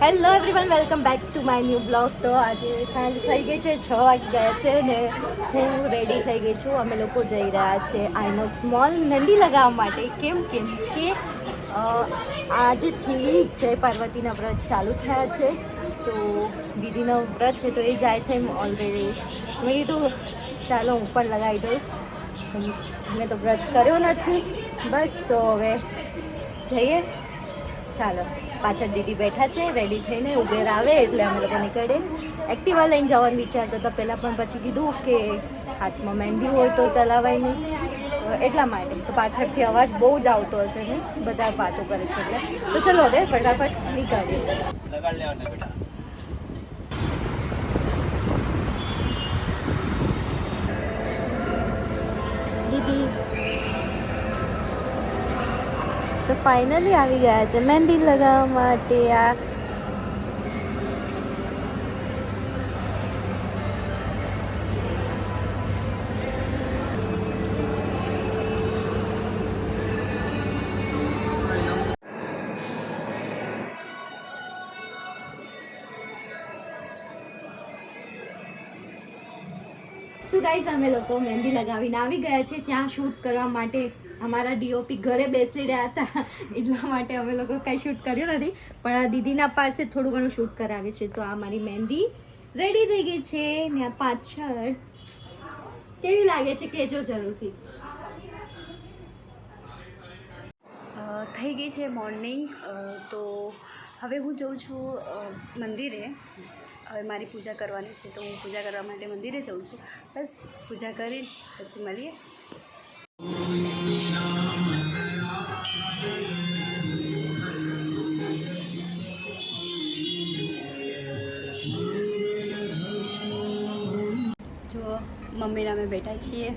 Hello everyone, welcome back to my new blog. તો આજે સાંજ થઈ ગઈ છે, 6 વાગી ગયા છે ને હું રેડી થઈ ગઈ છું. અમે લોકો જઈ રહ્યા છે આઈનોક્સ મોલ મહેંદી લગાવવા માટે. કેમ કે આજથી જય પાર્વતીના વ્રત ચાલુ થયા છે. તો દીદીનો વ્રત છે તો એ જાય છે ઓલરેડી. મેં કીધું ચાલો હું પણ લગાવી દઉં. મેં તો વ્રત કર્યો નથી. બસ તો હવે જઈએ. ચાલો, પાછળ દીદી બેઠા છે રેડી થઈને. ઉબેર આવે એટલે અમે લોકો નીકળે. એક્ટિવા લઈને જવાનું વિચારતા હતા પહેલાં, પણ પછી કીધું કે હાથમાં મહેંદી હોય તો ચલાવાય નહીં, એટલા માટે. તો પાછળથી અવાજ બહુ જ આવતો હશે ને, બધા વાતો કરે છે એટલે. તો ચલો હવે ફટાફટ નીકળીએ. દીદી તો ફાઇનલી આવી ગયા છે મહેંદી લગાવવા માટે. આ શું ગાઈસ, અમે લોકો મહેંદી લગાવીને આવી ગયા છે. ત્યાં શૂટ કરવા માટે અમારા ડીઓપી ઘરે બેસી રહ્યા હતા, એટલા માટે અમે લોકો કંઈ શૂટ કર્યું નથી. પણ આ દીદીના પાસે થોડું ઘણું શૂટ કરાવે છે. તો આ મારી મહેંદી રેડી થઈ ગઈ છે ને આ પાછળ કેવી લાગે છે કહેજો જરૂરથી. થઈ ગઈ છે મોર્નિંગ. તો હવે હું જઉં છું મંદિરે. હવે મારી પૂજા કરવાની છે તો હું પૂજા કરવા માટે મંદિરે જાઉં છું. બસ પૂજા કરી પછી મળીએ. જો મમ્મીને અમે બેઠા છીએ.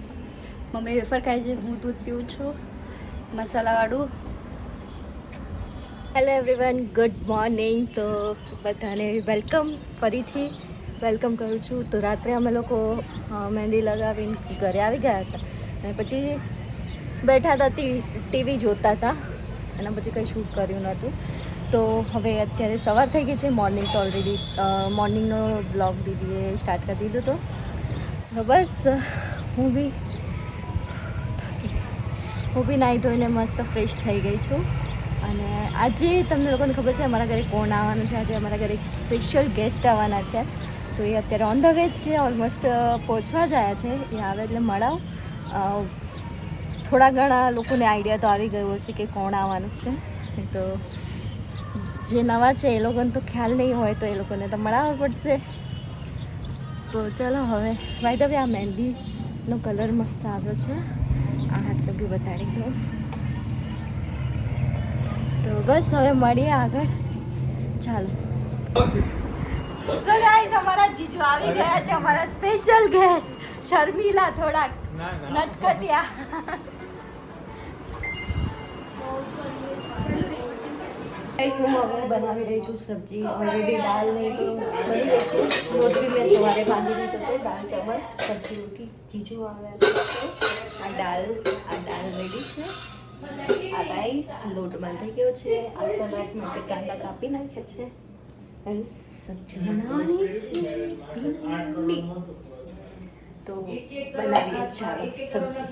મમ્મી વેફર ખાય છે, હું દૂધ પીવું છું મસાલાવાળું. Hello everyone, good morning. તો બધાને વેલકમ, ફરીથી વેલકમ કરું છું. તો રાત્રે અમે લોકો મહેંદી લગાવીને ઘરે આવી ગયા હતા અને પછી બેઠા હતા ટીવી જોતા હતા. એના પછી કંઈ શૂટ કર્યું નહોતું. તો હવે અત્યારે સવાર થઈ ગઈ છે. મોર્નિંગ તો ઓલરેડી મોર્નિંગનો બ્લોગ દીદીએ સ્ટાર્ટ કરી દીધો હતો. તો બસ હું બી નાહી ધોઈને મસ્ત ફ્રેશ થઈ ગઈ છું. અને આજે તમને લોકોને ખબર છે અમારા ઘરે કોણ આવવાનું છે. આજે અમારા ઘરે એક સ્પેશિયલ ગેસ્ટ આવવાના છે. તો એ અત્યારે ઓન ધ વે જ છે, ઓલમોસ્ટ પહોંચવા જ આવ્યા છે. એ આવે એટલે મળાવ. થોડા ઘણા લોકોને આઈડિયા તો આવી ગયો હશે કે કોણ આવવાનું છે. તો જે નવા છે એ લોકોને તો ખ્યાલ નહીં હોય, તો એ લોકોને તો મળાવવા પડશે. તો ચાલો હવે ભાઈ દવે આ મહેંદીનો કલર મસ્ત આવ્યો છે. આ હાથ બી બતાડી દઉં. તો બસ હવે મળીએ આગળ. ચાલો. સો ગાઈસ, અમારા જીજુ આવી ગયા છે, અમારા સ્પેશિયલ ગેસ્ટ. શર્મિલા થોડાક નટખટિયા. હું હવે બનાવી રહી છું સબ્જી. ઓલરેડી દાળ નહીં તો બની ગઈ છે. લોટ બી મેં સવારે બાંધી દીધો હતો. દાળ ચાવલ સબ્જી રોટી. જીજુ આવ્યા છે. આ દાળ રેડી છે. આ રાઈસ લોટ બાંધી ગયો છે. આ સલાડ માટે કાંદા કાપી નાખ્યા છે. સબ્જી બનાવવાની છે ભીંડી. તો બનાવીએ ચાલો સબ્જી.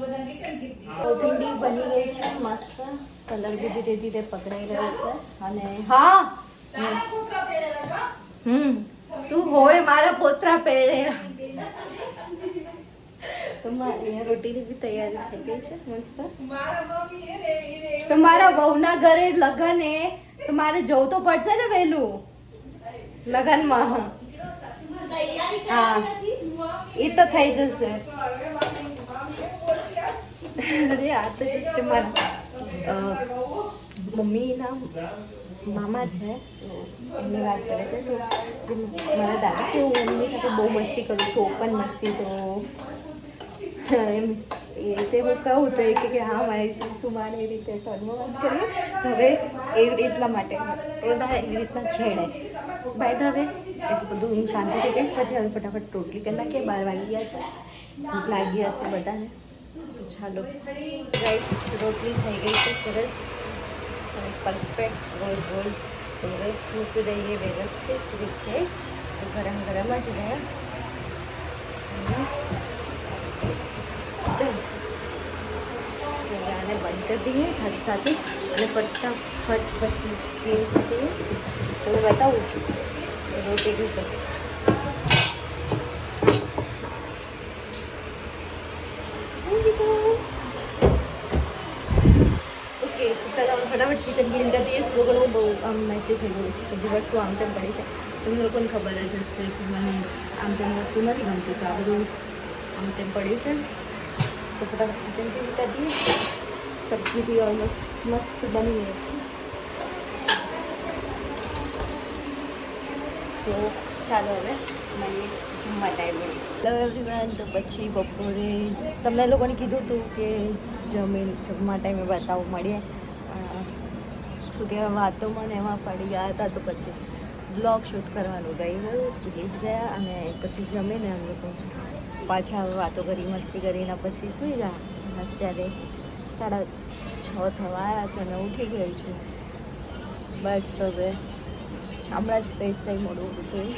ભીંડી બની ગઈ છે મસ્ત. કલર બી ધીરે ધીરે પકડાઈ રહ્યો છે. અને હા, શું હોય મારા પોતરા પેડેરા. તો અહીંયા રોટીની બી તૈયારી થઈ ગઈ છે મસ્ત. તો મારા વહુના ઘરે લગન એ તો મારે જવું તો પડશે ને વહેલું લગનમાં. હા, એ તો થઈ જશે. અરે આ તો જસ્ટ મારા મમ્મીના મામા છે, એમની વાત કરે છે. તો મારા દાદા છે, હું એમની સાથે બહુ મસ્તી કરું છું, ઓપન મસ્તી. તો એમ એ રીતે હું કહું તો એ કે હા મારી સાસુ માને એ રીતે ટર્નમાં વાત કરીએ. તો હવે એવી એટલા માટે બધા એવી રીતના છેડે. બાય ધ વે એટલું બધું હું શાંતિથી કહીશ. પછી હવે ફટાફટ રોટલી કરી નાખીએ. 12 વાગી ગયા છે. ભૂખ લાગી હશે બધાને. તો ચાલો રાઈસ રોટલી થઈ ગઈ છે સરસ પરફેક્ટ ગોળ ગોળ. તો હવે મૂકી દઈએ વ્યવસ્થિત રીતે. તો ગરમ ગરમ જ રહ્યા. આને બંધ કરી દઈએ સાથે સાથે અને ફટાફટ પછી ક્લીન કરી દઈએ. તમે બતાવું રોટી બી કરી. ઓકે ચાલો ફટાફટ કિચન ક્લીન કરી દઈએ. થોડું ઘણું બહુ આમ મેસી થઈ ગયું છે. બધી વસ્તુ આમ તેમ પડી છે. તમને લોકોને ખબર જ હશે કે મને આમ તેમ વસ્તુ નથી ગમતી. તો આ બધું આમ તેમ પડ્યું છે. તો ફટાફટ કિચન ક્લીન કરી દઈએ. સબ્જી બી ઓલમોસ્ટ મસ્ત બની ગઈ છે. તો ચાલો હવે મળીએ જમવા ટાઈમે. Hello everyone. તો પછી બપોરે તમને લોકોને કીધું હતું કે જમવા ટાઈમે બતાવું મળીએ. શું કહેવાય વાતોમાં ને એમાં પડી ગયા હતા. તો પછી બ્લોગ શૂટ કરવાનું રહી ગયું. તો એ જ ગયા અને પછી જમીને અમે લોકો પાછા વાતો કરી મસ્તી કરીને પછી સૂઈ ગયા. અત્યારે 6:30 થવા આવ્યા છે અને ઉઠી ગઈ છું. બસ હવે હમણાં જ ફ્રેશ થઈ મોડું ઉઠ્યું.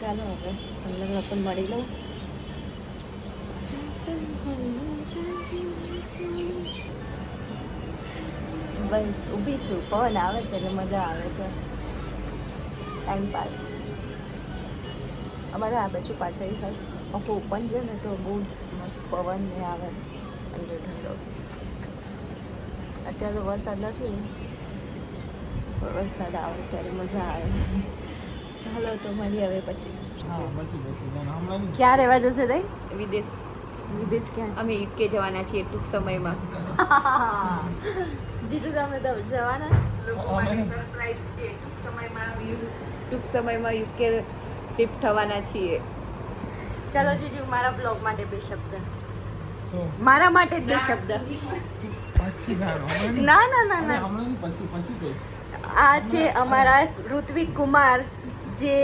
ચાલો હવે તમને લોકો મળી લઉં. બસ ઊભી છું. પવન આવે છે એટલે મજા આવે છે. ટાઈમપાસ. અમારે આ બાજુ પાછળની સાઈડ આખું ઓપન છે ને તો બહુ જ મસ્ત પવન ને આવે ઠંડો ઠંડો. અત્યારે તો વરસાદ નથી. વરસાદ આવે ત્યારે મજા આવે. ચાલો તો મળીએ હવે પછી. ક્યાં રહેવા જશે તઈ? વિદેશ. વિદેશ ક્યાં? અમે યુકે જવાના છીએ ટૂંક સમયમાં. જીજુ તમે તો જવાના? સરપ્રાઈઝ છે. ટૂંક સમયમાં યુકે શિફ્ટ થવાના છીએ. ચાલો જીજુ મારા બ્લોગ માટે 2 શબ્દ. મારા માટે જ 2 શબ્દ. ના ના ના ના. આ છે અમારા ઋત્વિક કુમાર જે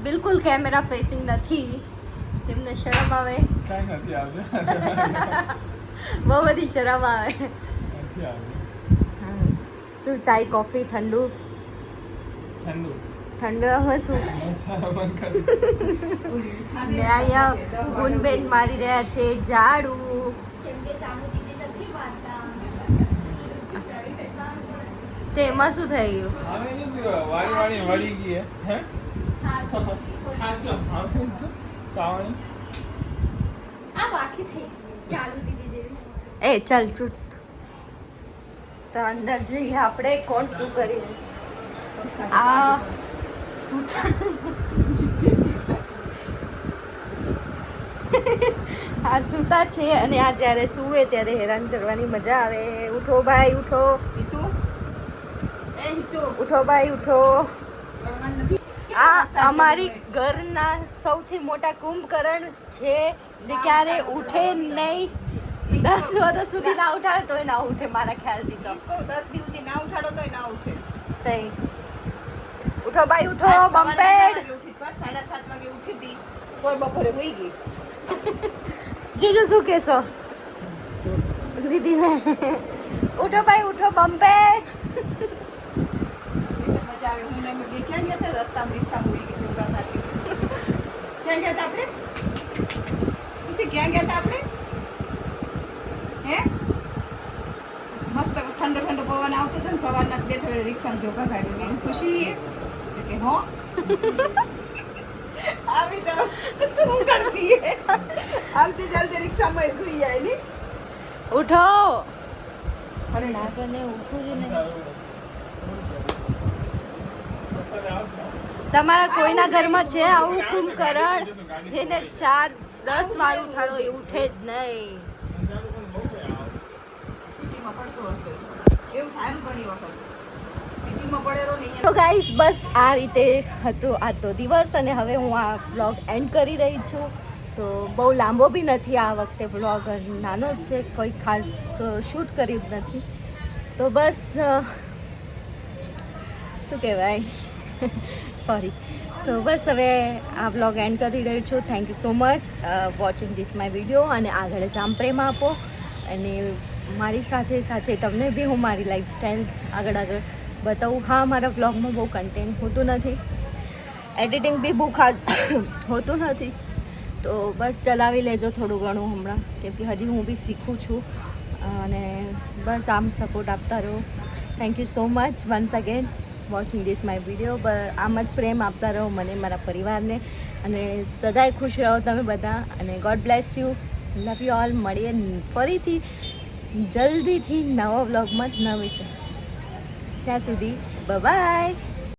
બિલકુલ કેમેરા ફેસિંગ નથી. જેમને શરમ આવે. બહુ બધી શરમ આવે. શું ચાય કોફી ઠંડુ હવે શું? ને અહીંયા ગુનબેન મારી રહ્યા છે ઝાડુ. તે એમાં શું થઈ ગયું? એ ચાલ ચૂપ. તો અંદર જઈએ આપણે. કોણ શું કરી રહ્યું છે? આ શું આ સૂતા છે અને આ જ્યારે સૂવે ત્યારે હેરાન કરવાની મજા આવે. ઉઠો ભાઈ ઉઠો. ઉઠો ભાઈ ઉઠો. આ અમારી ઘરના સૌથી મોટા કુંભકરણ છે જે ક્યારે ઉઠે નહીં. 10 વર્ષ સુધી ના ઉઠાડે તોય ના ઉઠે મારા ખ્યાલથી. તો 10 દિવસ સુધી ના ઉઠાડો તોય ના ઉઠે. તઈ ઉઠો ભાઈ ઉઠો. બમ્પેડ 7:30 વાગે ઉઠી હતી કોઈ બપોરે હોઈ ગઈ. જીજુ શું કહેશો દીદીને? ઉઠો ભાઈ ઉઠો. બમ્પેડ મજા આવે. હું અમે બે ક્યાં ગયા હતા? રસ્તામાં રિક્ષા ઉડી ગઈ ચોકામાંથી. ક્યાં ગયા હતા આપણે? ક્યાં ગયા હતા આપણે? હે મસ્ત ઠંડો ઠંડો પવન આવતો હતો ને સવારના બેઠો રિક્ષામાં જોકા ખાઈ એની ખુશી કે હો આવી તો હું કરતી હાલતી ચાલતી રિક્ષામાં સુઈ જાય ને. ઉઠો. અરે ના કને ઉઠું જ નહીં. તમારા કોઈના ઘરમાં છે આવું કુંભકરણ જેને 4-10 વાર ઉઠાડો એ ઉઠે જ નહીં? સિટીમાં પડતો હશે એવું થાય ને ઘણી વખત. સિટીમાં પડેલો નહીં. તો ગાઈસ બસ આ રીતે હતો આજનો દિવસ અને હવે હું આ વ્લોગ એન્ડ કરી રહી છું. તો બહુ લાંબો બી નથી આ વખતે. વ્લોગ નાનો જ છે. કોઈ ખાસ શૂટ કર્યું જ નથી. તો બસ શું કહેવાય સોરી. તો બસ હવે આ વ્લોગ એન્ડ કરી રહી છું. Thank you so much watching this my video. અને આગળ જ આમ પ્રેમ આપો અને મારી સાથે સાથે તમને બી હું મારી લાઈફસ્ટાઈલ આગળ બતાવું. હા, મારા વ્લોગમાં બહુ કન્ટેન્ટ હોતું નથી, એડિટિંગ બી બહુ ખાસ હોતું નથી, તો બસ ચલાવી લેજો થોડું ઘણું હમણાં, કેમ કે હજી હું બી શીખું છું. અને બસ આમ સપોર્ટ આપતા રહો. Thank you so much once again watching this my video. આમ જ પ્રેમ આપતા રહો મને, મારા પરિવારને, અને સદાય ખુશ રહો તમે બધા. અને God bless you, love you all. મળીએ ફરીથી જલ્દીથી નવા વ્લોગમાં નવી છે. ત્યાં સુધી બાય.